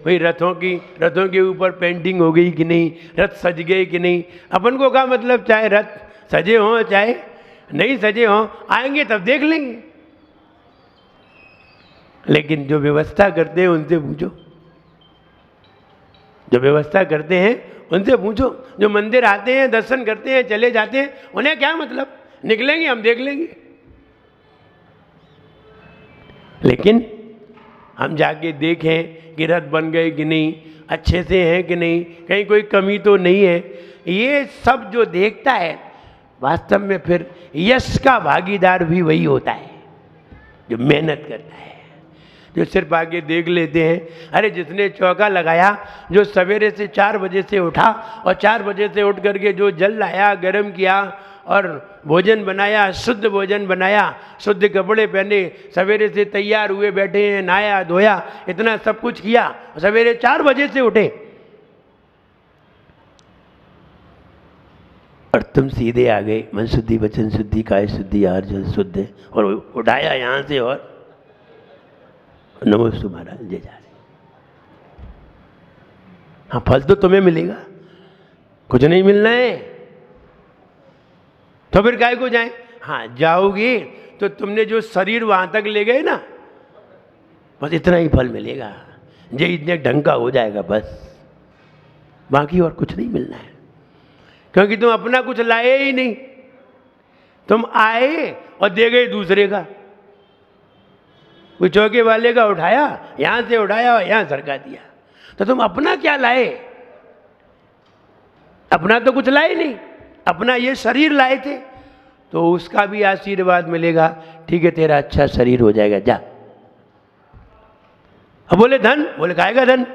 भाई रथों के ऊपर पेंटिंग हो गई कि नहीं, रथ सज गए कि नहीं। अपन को क्या मतलब, चाहे रथ सजे हों चाहे नहीं सजे हों, आएंगे तब देख लेंगे। लेकिन जो व्यवस्था करते हैं उनसे पूछो, जो व्यवस्था करते हैं उनसे पूछो। जो मंदिर आते हैं, दर्शन करते हैं, चले जाते हैं, उन्हें क्या मतलब, निकलेंगे हम देख लेंगे। लेकिन हम जाके देखें कि रथ बन गए कि नहीं, अच्छे से हैं कि नहीं, कहीं कोई कमी तो नहीं है। ये सब जो देखता है वास्तव में फिर यश का भागीदार भी वही होता है जो मेहनत करता है। जो सिर्फ आगे देख लेते हैं, अरे जिसने चौका लगाया, जो सवेरे से 4 बजे से उठा और 4 बजे से उठ करके जो जल लाया, गर्म किया और भोजन बनाया, शुद्ध भोजन बनाया, शुद्ध कपड़े पहने, सवेरे से तैयार हुए बैठे हैं, नहाया धोया, इतना सब कुछ किया, सवेरे 4 बजे से उठे और तुम सीधे आ गए, मन शुद्धि, वचन शुद्धि, काय शुद्धि, आहार जल शुद्ध है, और उठाया यहाँ से और नमस्ते महाराज जय जा रहे। हाँ, फल तो तुम्हें मिलेगा, कुछ नहीं मिलना है तो फिर काय को जाए। हाँ, जाओगे तो तुमने जो शरीर वहां तक ले गए ना, बस इतना ही फल मिलेगा, ये इतने ढंग का हो जाएगा बस, बाकी और कुछ नहीं मिलना है। क्योंकि तुम अपना कुछ लाए ही नहीं, तुम आए और दे गए दूसरे का। कोई चौके वाले का उठाया, यहां से उठाया और यहां सरका दिया, तो तुम अपना क्या लाए? अपना तो कुछ लाए नहीं, अपना ये शरीर लाए थे, तो उसका भी आशीर्वाद मिलेगा, ठीक है तेरा अच्छा शरीर हो जाएगा, जा। अब बोले धन, बोले काय का धन?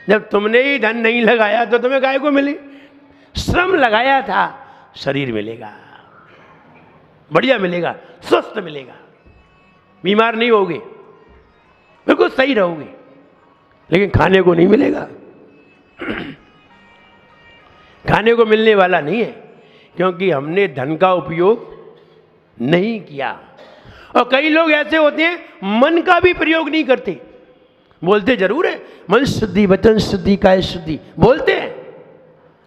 जब तुमने ही धन नहीं लगाया तो तुम्हें काय को मिले? श्रम लगाया था, शरीर मिलेगा, बढ़िया मिलेगा, स्वस्थ मिलेगा, बीमार नहीं होगे, बिल्कुल सही रहोगे। लेकिन खाने को नहीं मिलेगा, खाने को मिलने वाला नहीं है, क्योंकि हमने धन का उपयोग नहीं किया। और कई लोग ऐसे होते हैं मन का भी प्रयोग नहीं करते, बोलते जरूर है मन शुद्धि, वचन शुद्धि, काय शुद्धि, बोलते हैं,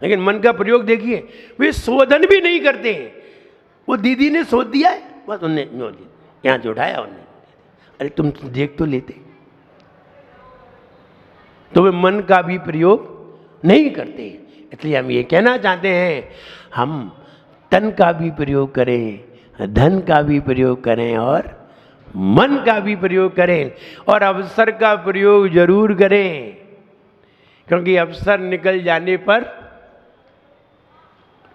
लेकिन मन का प्रयोग देखिए, वे शोधन भी नहीं करते हैं। वो दीदी ने शोध दिया है, बस उन्होंने यहाँ से उठाया, उन्होंने, अरे तुम देख तो लेते। तो वे मन का भी प्रयोग नहीं करते। इसलिए हम ये कहना चाहते हैं, हम तन का भी प्रयोग करें, धन का भी प्रयोग करें और मन का भी प्रयोग करें, और अवसर का प्रयोग जरूर करें, क्योंकि अवसर निकल जाने पर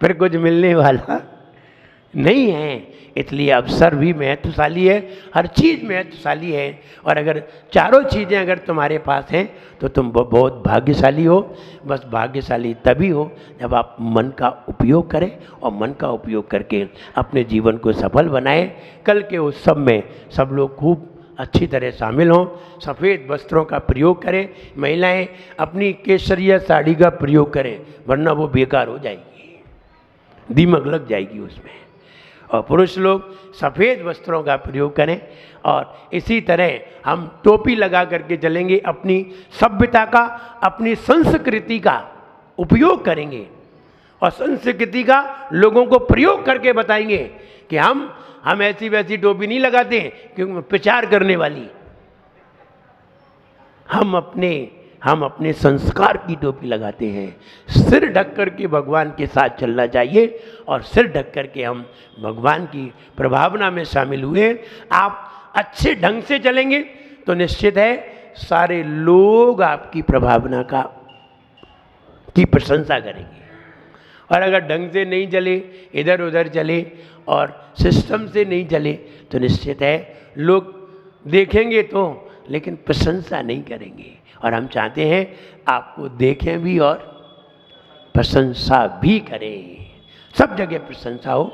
फिर कुछ मिलने वाला नहीं है। इसलिए अवसर भी महत्वशाली है, हर चीज़ महत्वशाली है। और अगर चारों चीज़ें अगर तुम्हारे पास हैं तो तुम बहुत भाग्यशाली हो। बस भाग्यशाली तभी हो जब आप मन का उपयोग करें, और मन का उपयोग करके अपने जीवन को सफल बनाएं। कल के उत्सव में सब लोग खूब अच्छी तरह शामिल हों, सफ़ेद वस्त्रों का प्रयोग करें, महिलाएं अपनी केसरिया साड़ी का प्रयोग करें, वरना वो बेकार हो जाएगी, दीमक लग जाएगी उसमें। और पुरुष लोग सफ़ेद वस्त्रों का प्रयोग करें, और इसी तरह हम टोपी लगा करके चलेंगे, अपनी सभ्यता का, अपनी संस्कृति का उपयोग करेंगे, और संस्कृति का लोगों को प्रयोग करके बताएंगे कि हम ऐसी वैसी टोपी नहीं लगाते क्योंकि प्रचार करने वाली, हम अपने संस्कार की टोपी लगाते हैं। सिर ढक करके भगवान के साथ चलना चाहिए, और सिर ढक करके हम भगवान की प्रभावना में शामिल हुए। आप अच्छे ढंग से चलेंगे तो निश्चित है सारे लोग आपकी प्रभावना की प्रशंसा करेंगे। और अगर ढंग से नहीं चले, इधर उधर चले और सिस्टम से नहीं चले, तो निश्चित है लोग देखेंगे तो, लेकिन प्रशंसा नहीं करेंगे। और हम चाहते हैं आपको देखें भी और प्रशंसा भी करें, सब जगह प्रशंसा हो,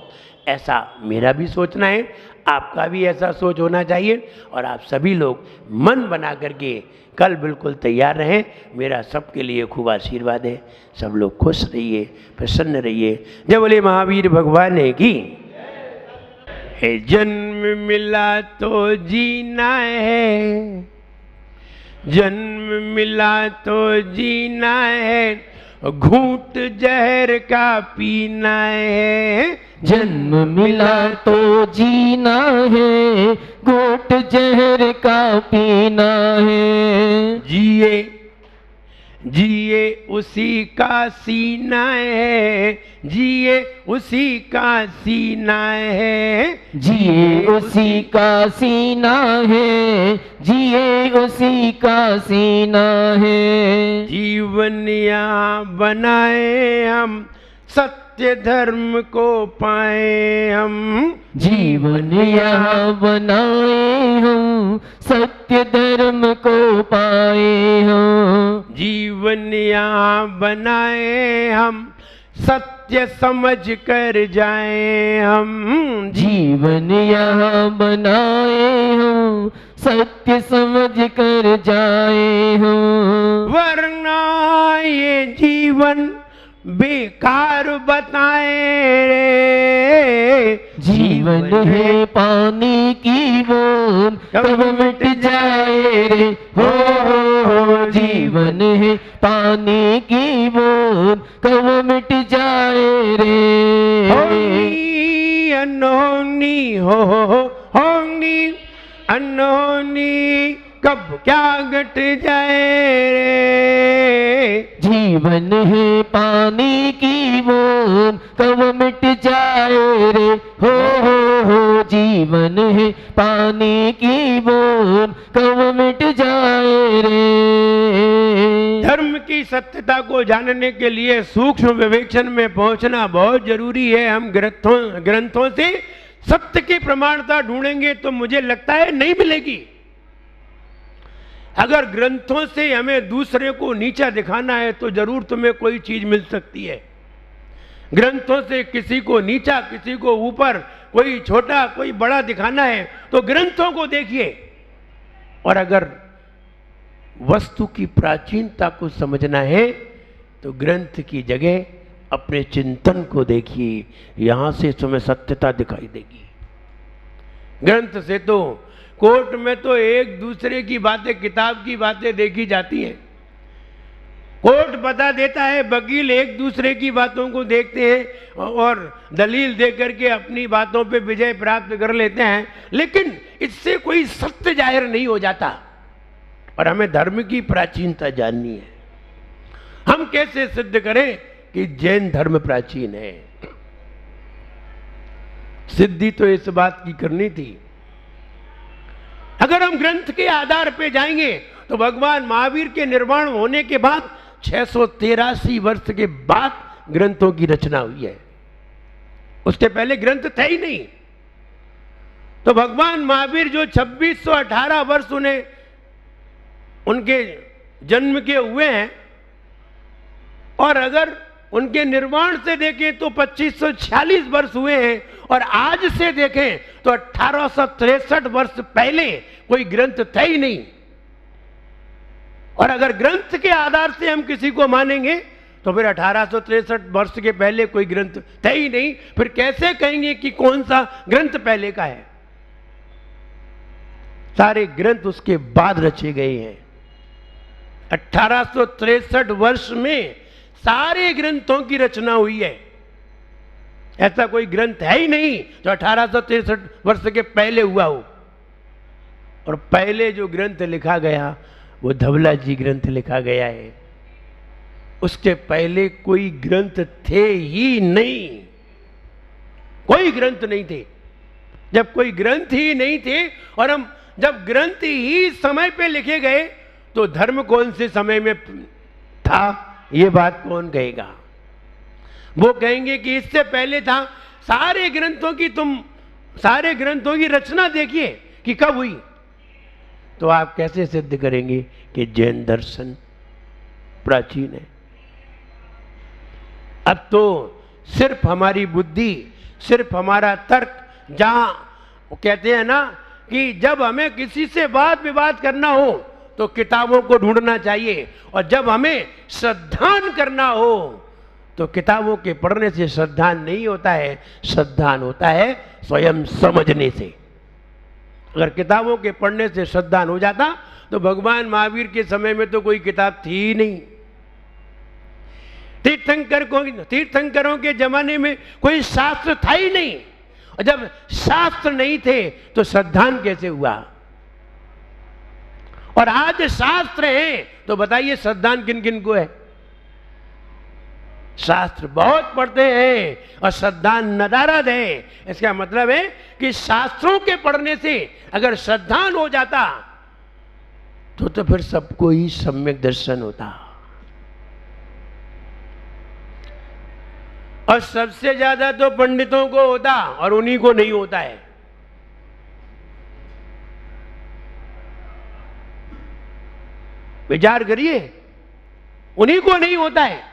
ऐसा मेरा भी सोचना है, आपका भी ऐसा सोच होना चाहिए। और आप सभी लोग मन बना करके कल बिल्कुल तैयार रहें। मेरा सबके लिए खूब आशीर्वाद है। सब लोग खुश रहिए, प्रसन्न रहिए। जय बोले महावीर भगवान की। जन्म मिला तो जीना है, जन्म मिला तो जीना है, घूंट जहर का पीना है। जन्म मिला तो जीना है, घूंट जहर का पीना है। जिए जिए उसी का सीना है, जिए उसी का सीना है। जिए उसी का सीना है, जिए उसी का सीना है। जीवन यहाँ बनाए हम, सत्य धर्म को पाए हम। जीवन यहाँ बनाए हम, सत्य धर्म को पाए हम। जीवन यहाँ बनाए हम, सत्य समझ कर जाए हम। जीवन यहाँ बनाए हम, सत्य समझ कर जाए हम। वरना ये जीवन बेकार बताए रे। जीवन है पानी की बूंद, कब मिट जाए रे। हो जीवन है पानी की बूंद, कब मिट जाए रे। होनी अनहोनी होनी अनहोनी, कब क्या घट जाए रे। जीवन है पानी की बूंद, कब मिट जाए रे। हो जीवन है पानी की बूंद, कब मिट जाए रे। धर्म की सत्यता को जानने के लिए सूक्ष्म विवेचन में पहुंचना बहुत जरूरी है। हम ग्रंथों से सत्य की प्रमाणता ढूंढेंगे तो मुझे लगता है नहीं मिलेगी। अगर ग्रंथों से हमें दूसरे को नीचा दिखाना है तो जरूर तुम्हें कोई चीज मिल सकती है। ग्रंथों से किसी को नीचा, किसी को ऊपर, कोई छोटा कोई बड़ा दिखाना है तो ग्रंथों को देखिए। और अगर वस्तु की प्राचीनता को समझना है तो ग्रंथ की जगह अपने चिंतन को देखिए, यहां से तुम्हें सत्यता दिखाई देगी। ग्रंथ से तो कोर्ट में तो एक दूसरे की बातें, किताब की बातें देखी जाती हैं। कोर्ट बता देता है, वकील एक दूसरे की बातों को देखते हैं और दलील देकर के अपनी बातों पे विजय प्राप्त कर लेते हैं, लेकिन इससे कोई सत्य जाहिर नहीं हो जाता। और हमें धर्म की प्राचीनता जाननी है। हम कैसे सिद्ध करें कि जैन धर्म प्राचीन है? सिद्धि तो इस बात की करनी थी, अगर हम ग्रंथ के आधार पे जाएंगे तो भगवान महावीर के निर्वाण होने के बाद 683 वर्ष के बाद ग्रंथों की रचना हुई है। उसके पहले ग्रंथ थे ही नहीं। तो भगवान महावीर जो 2618 वर्ष उनके जन्म के हुए हैं, और अगर उनके निर्वाण से देखें तो 2546 वर्ष हुए हैं, और आज से देखें तो 1863 वर्ष पहले कोई ग्रंथ थे ही नहीं। और अगर ग्रंथ के आधार से हम किसी को मानेंगे तो फिर 1863 वर्ष के पहले कोई ग्रंथ थे ही नहीं। फिर कैसे कहेंगे कि कौन सा ग्रंथ पहले का है? सारे ग्रंथ उसके बाद रचे गए हैं। 1863 वर्ष में सारे ग्रंथों की रचना हुई है। ऐसा कोई ग्रंथ है ही नहीं जो 1863 वर्ष के पहले हुआ हो। और पहले जो ग्रंथ लिखा गया वो धवला जी ग्रंथ लिखा गया है। उसके पहले कोई ग्रंथ थे ही नहीं, कोई ग्रंथ नहीं थे। जब कोई ग्रंथ ही नहीं थे और हम जब ग्रंथ ही समय पे लिखे गए तो धर्म कौन से समय में था, ये बात कौन कहेगा? वो कहेंगे कि इससे पहले था। सारे ग्रंथों की रचना देखिए कि कब हुई। तो आप कैसे सिद्ध करेंगे कि जैन दर्शन प्राचीन है? अब तो सिर्फ हमारी बुद्धि, सिर्फ हमारा तर्क, जहां वो कहते हैं ना कि जब हमें किसी से वाद विवाद करना हो तो किताबों को ढूंढना चाहिए, और जब हमें श्रद्धान करना हो तो किताबों के पढ़ने से श्रद्धान नहीं होता है, श्रद्धान होता है स्वयं समझने से। अगर किताबों के पढ़ने से श्रद्धान हो जाता तो भगवान महावीर के समय में तो कोई किताब थी ही नहीं। तीर्थंकरों के जमाने में कोई शास्त्र था ही नहीं, और जब शास्त्र नहीं थे तो श्रद्धान कैसे हुआ? और आज शास्त्र है तो बताइए श्रद्धान किन किन को है? शास्त्र बहुत पढ़ते हैं और श्रद्धान नदारद है। इसका मतलब है कि शास्त्रों के पढ़ने से अगर श्रद्धान हो जाता तो फिर सबको ही सम्यक दर्शन होता। और सबसे ज्यादा तो पंडितों को होता और उन्हीं को नहीं होता है। विचार करिए, उन्हीं को नहीं होता है।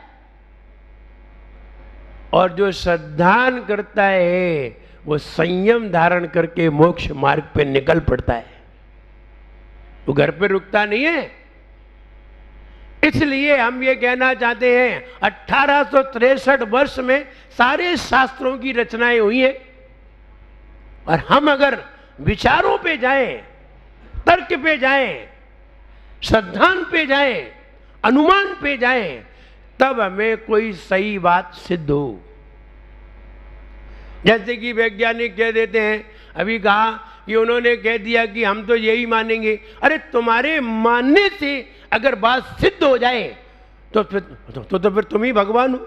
और जो श्रद्धान करता है वो संयम धारण करके मोक्ष मार्ग पे निकल पड़ता है, वो घर पे रुकता नहीं है। इसलिए हम ये कहना चाहते हैं 1863 वर्ष में सारे शास्त्रों की रचनाएं हुई हैं, और हम अगर विचारों पे जाएं, तर्क पे जाएं, श्रद्धान पे जाएं, अनुमान पे जाएं, तब हमें कोई सही बात सिद्ध हो। जैसे कि वैज्ञानिक कह देते हैं, अभी कहा कि उन्होंने कह दिया कि हम तो यही मानेंगे। अरे तुम्हारे मानने से अगर बात सिद्ध हो जाए तो फिर तुम ही भगवान हो।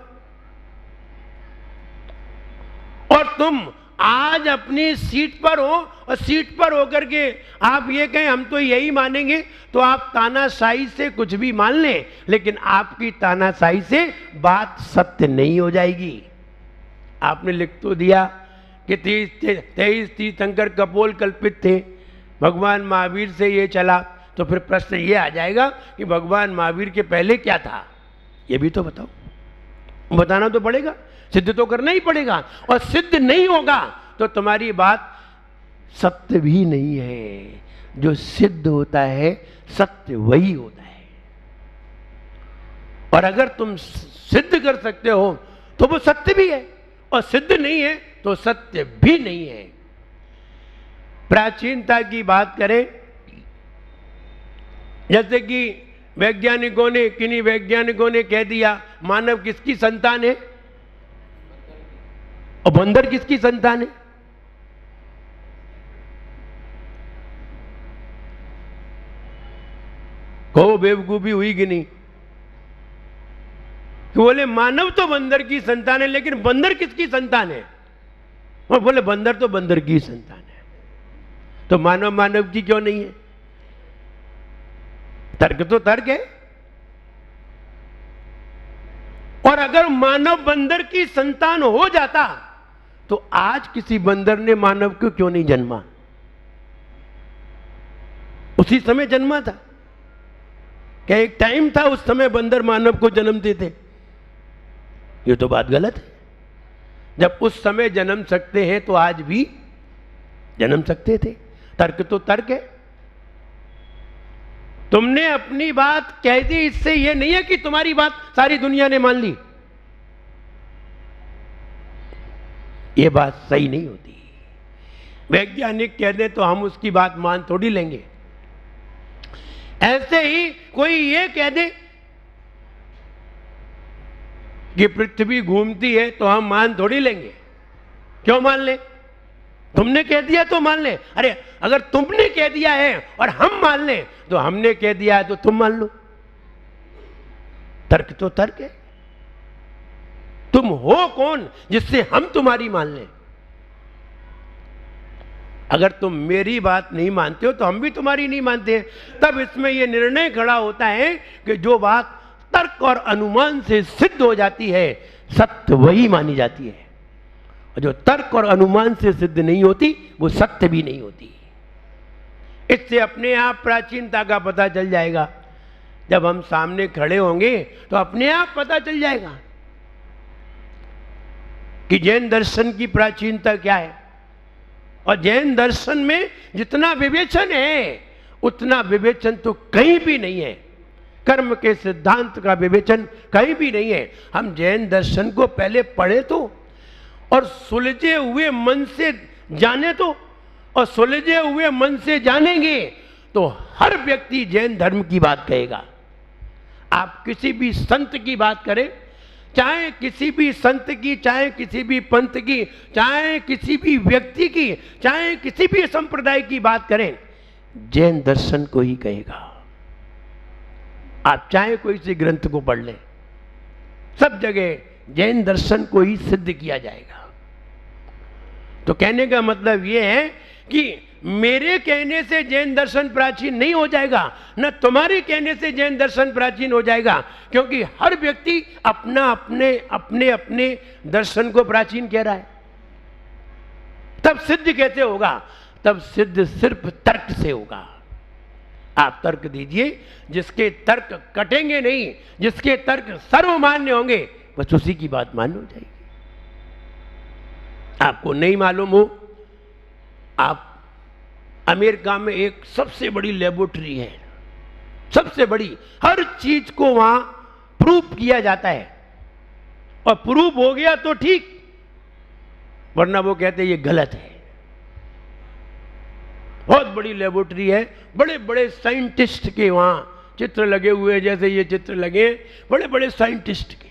और तुम आज अपनी सीट पर हो, और सीट पर होकर के आप ये कहें हम तो यही मानेंगे, तो आप तानाशाही से कुछ भी मान लें, लेकिन आपकी तानाशाही से बात सत्य नहीं हो जाएगी। आपने लिख तो दिया कि 23 तीर्थंकर कपोल कल्पित थे, भगवान महावीर से ये चला, तो फिर प्रश्न ये आ जाएगा कि भगवान महावीर के पहले क्या था, ये भी तो बताओ। बताना तो पड़ेगा, सिद्ध तो करना ही पड़ेगा। और सिद्ध नहीं होगा तो तुम्हारी बात सत्य भी नहीं है। जो सिद्ध होता है सत्य वही होता है। और अगर तुम सिद्ध कर सकते हो तो वो सत्य भी है, और सिद्ध नहीं है तो सत्य भी नहीं है। प्राचीनता की बात करें, जैसे कि किन्हीं वैज्ञानिकों ने कह दिया मानव किसकी संतान है और बंदर किसकी संतान है? कहो बेवकूफी हुई कि नहीं? तो बोले मानव तो बंदर की संतान है, लेकिन बंदर किसकी संतान है? और बोले बंदर तो बंदर की संतान है, तो मानव की क्यों नहीं है? तर्क तो तर्क है। और अगर मानव बंदर की संतान हो जाता तो आज किसी बंदर ने मानव को क्यों नहीं जन्मा? उसी समय जन्मा था। क्या एक टाइम था उस समय बंदर मानव को जन्मते थे? ये तो बात गलत है। जब उस समय जन्म सकते हैं तो आज भी जन्म सकते थे। तर्क तो तर्क है। तुमने अपनी बात कह दी, इससे यह नहीं है कि तुम्हारी बात सारी दुनिया ने मान ली। यह बात सही नहीं होती। वैज्ञानिक कह दे तो हम उसकी बात मान थोड़ी लेंगे। ऐसे ही कोई ये कह दे कि पृथ्वी घूमती है तो हम मान थोड़ी लेंगे। क्यों मान ले? तुमने कह दिया तो मान ले। अरे अगर तुमने कह दिया है और हम मान ले तो हमने कह दिया है तो तुम मान लो। तर्क तो तर्क है। तुम हो कौन जिससे हम तुम्हारी मान लें? अगर तुम मेरी बात नहीं मानते हो तो हम भी तुम्हारी नहीं मानते हैं। तब इसमें यह निर्णय खड़ा होता है कि जो बात तर्क और अनुमान से सिद्ध हो जाती है सत्य वही मानी जाती है, और जो तर्क और अनुमान से सिद्ध नहीं होती वो सत्य भी नहीं होती। इससे अपने आप प्राचीनता का पता चल जाएगा। जब हम सामने खड़े होंगे तो अपने आप पता चल जाएगा कि जैन दर्शन की प्राचीनता क्या है। और जैन दर्शन में जितना विवेचन है उतना विवेचन तो कहीं भी नहीं है। कर्म के सिद्धांत का विवेचन कहीं भी नहीं है। हम जैन दर्शन को पहले पढ़े तो, और सुलझे हुए मन से जाने तो, और सुलझे हुए मन से जानेंगे तो हर व्यक्ति जैन धर्म की बात कहेगा। आप किसी भी संत की बात करें, चाहे किसी भी संत की, चाहे किसी भी पंथ की, चाहे किसी भी व्यक्ति की, चाहे किसी भी संप्रदाय की बात करें, जैन दर्शन को ही कहेगा। आप चाहे कोई से ग्रंथ को पढ़ लें, सब जगह जैन दर्शन को ही सिद्ध किया जाएगा। तो कहने का मतलब यह है कि मेरे कहने से जैन दर्शन प्राचीन नहीं हो जाएगा, न तुम्हारे कहने से जैन दर्शन प्राचीन हो जाएगा, क्योंकि हर व्यक्ति अपना अपने अपने दर्शन को प्राचीन कह रहा है। तब सिद्ध कैसे होगा? तब सिद्ध सिर्फ तर्क से होगा। आप तर्क दीजिए, जिसके तर्क कटेंगे नहीं, जिसके तर्क सर्वमान्य होंगे, बस उसी की बात मान्य हो जाएगी। आपको नहीं मालूम हो, आप अमेरिका में एक सबसे बड़ी लेबोरेटरी है, सबसे बड़ी, हर चीज को वहां प्रूफ किया जाता है, और प्रूफ हो गया तो ठीक, वरना वो कहते हैं ये गलत है। बहुत बड़ी लेबोरेटरी है, बड़े बड़े साइंटिस्ट के वहां चित्र लगे हुए हैं, जैसे ये चित्र लगे, बड़े बड़े साइंटिस्ट के।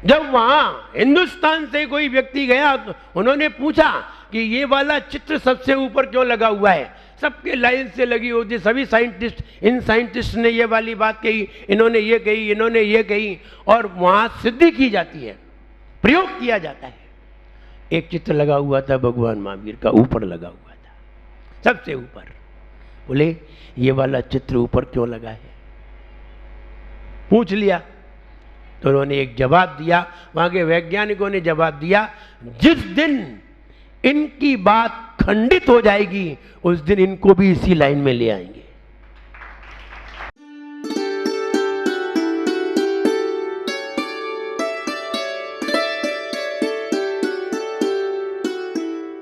जब वहां हिंदुस्तान से कोई व्यक्ति गया तो उन्होंने पूछा कि ये वाला चित्र सबसे ऊपर क्यों लगा हुआ है? सबके लाइन से लगी होती, सभी साइंटिस्ट, इन साइंटिस्ट ने ये वाली बात कही, इन्होंने ये कही, इन्होंने ये कही, और वहां सिद्धि की जाती है, प्रयोग किया जाता है। एक चित्र लगा हुआ था भगवान महावीर का, ऊपर लगा हुआ था, सबसे ऊपर। बोले ये वाला चित्र ऊपर क्यों लगा है? पूछ लिया तो उन्होंने एक जवाब दिया, वहां के वैज्ञानिकों ने जवाब दिया, जिस दिन इनकी बात खंडित हो जाएगी उस दिन इनको भी इसी लाइन में ले आएंगे।